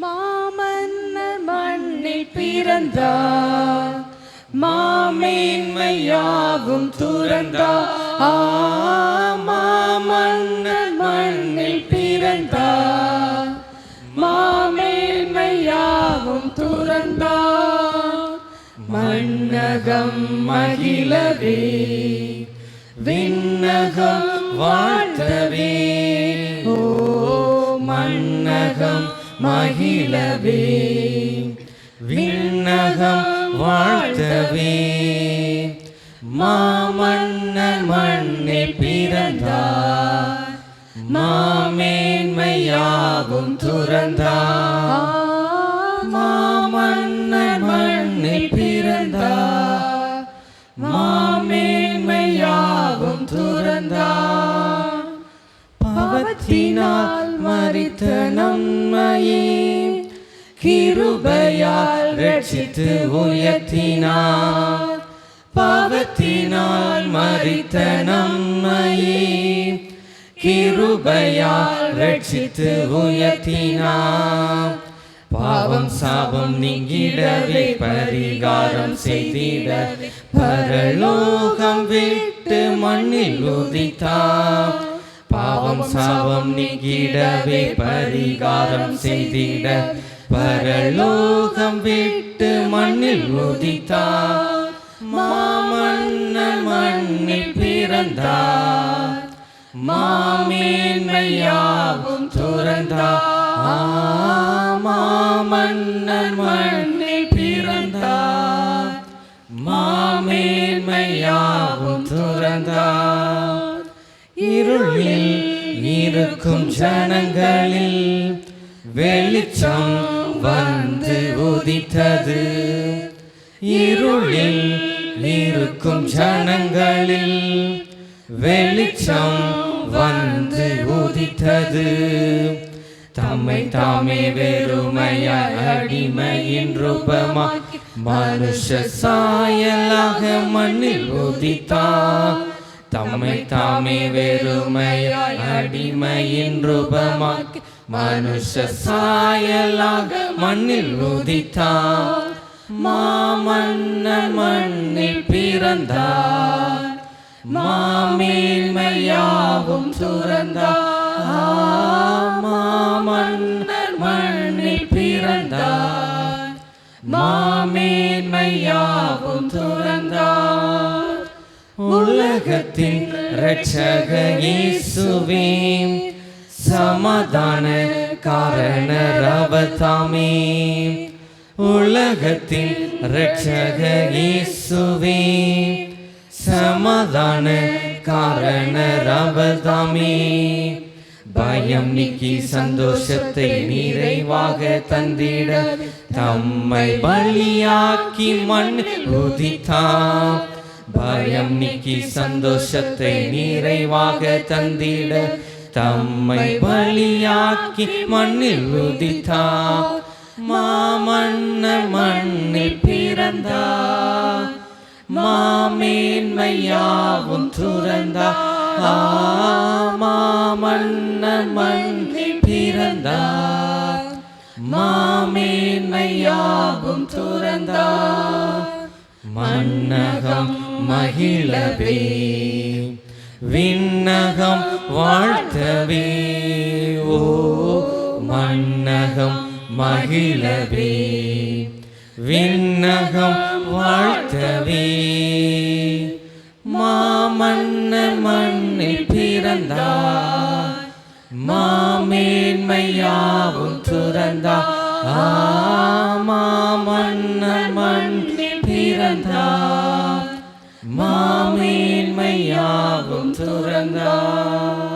மாமன்னர் மண்ணில் பிறந்தார், மாமேன்மையாவும் துறந்தார். மாமன்னர் மண்ணில் பிறந்தார், மாமேன்மையாவும் துறந்தார். மன்னகம் மகிழவே விண்ணகம் வாழ்த்தவே, ஓ மன்னகம் மகிழவே விண்ணகம் வாழ்த்தவே. மாமன்னர் மண்ணில் பிறந்தார், மாமேன்மையாவும் துறந்தார். மாமன்னர் மண்ணில் பிறந்தார், மாமேன்மையாவும் துறந்தார். பாவத்தினால் மரித்த நம்மையே கிருபையால் ரட்சித்து உயர்த்தினார். பாவத்தினால் மரித்த நம்மையே கிருபையால் ரட்சித்து உயர்த்தினார். பாவம் சாபம் நீங்கிடவே பரிகாரம் செய்திட பரலோகம் விட்டு மண்ணில் உதித்தார். பாவம் சாபம் நீங்கிடவே பரிகாரம் செய்திட பரலோகம் விட்டு மண்ணில் உதித்தார். மாமன்னர் மண்ணில் பிறந்தார், மாமேன்மையாவும் துறந்தார். மாமன்னர் மண்ணில் பிறந்தார், மாமேன்மையாவும் துறந்தார். இருளில் இருக்கும் ஜனங்களில் வெளிச்சம் வந்து உதித்தது. இருளில் இருக்கும் ஜனங்களில் வெளிச்சம் வந்து உதித்தது. தம்மை தாமே வெறுமையாய் அடிமையின் ரூபமாக்கி மனுஷ சாயலாக மண்ணில் உதித்தார். தம்மை தாமே வெறுமையாய் அடிமையின் ரூபமாக்கி மனுஷ சாயலாக மண்ணில் உதித்தார். மாமன்னர் மண்ணில் பிறந்தார், மாமேன்மையாவும் துறந்தார். மாமன்னர் மண்ணில் பிறந்தார், மாமேன்மையாவும் துறந்தார். உலகத்தின் இரட்சகர் இயேசுவே, சமாதான காரணர் அவர் தாமே. உலகத்தின் இரட்சகர் இயேசுவே, சமாதான காரணர் அவர் தாமே. பயம் நீக்கி சந்தோஷத்தை நிறைவாக தந்திட தம்மை பலியாக்கி மண் உதித்தார். பயம் நீக்கி சந்தோஷத்தை நிறைவாக தந்திட தம்மை பலியாக்கி மண்ணில் உதித்தார். மாமன்னர் மண்ணில் பிறந்தார், மாமேன்மையாவும் துறந்தார். மாமன்னர் மண்ணில் பிறந்தார், மாமேன்மையாவும் துறந்தார். மன்னகம் மகிழவே விண்ணகம் வாழ்த்தவே, ஓ மன்னகம் மகிழவே விண்ணகம் வாழ்த்தவே. மாமன்னர் மண்ணில் பிறந்தார், மாமேன்மையாவும் துறந்தார். மாமன்னர் மண்ணில் பிறந்தார், மாமேன்மையாவும் துறந்தார்.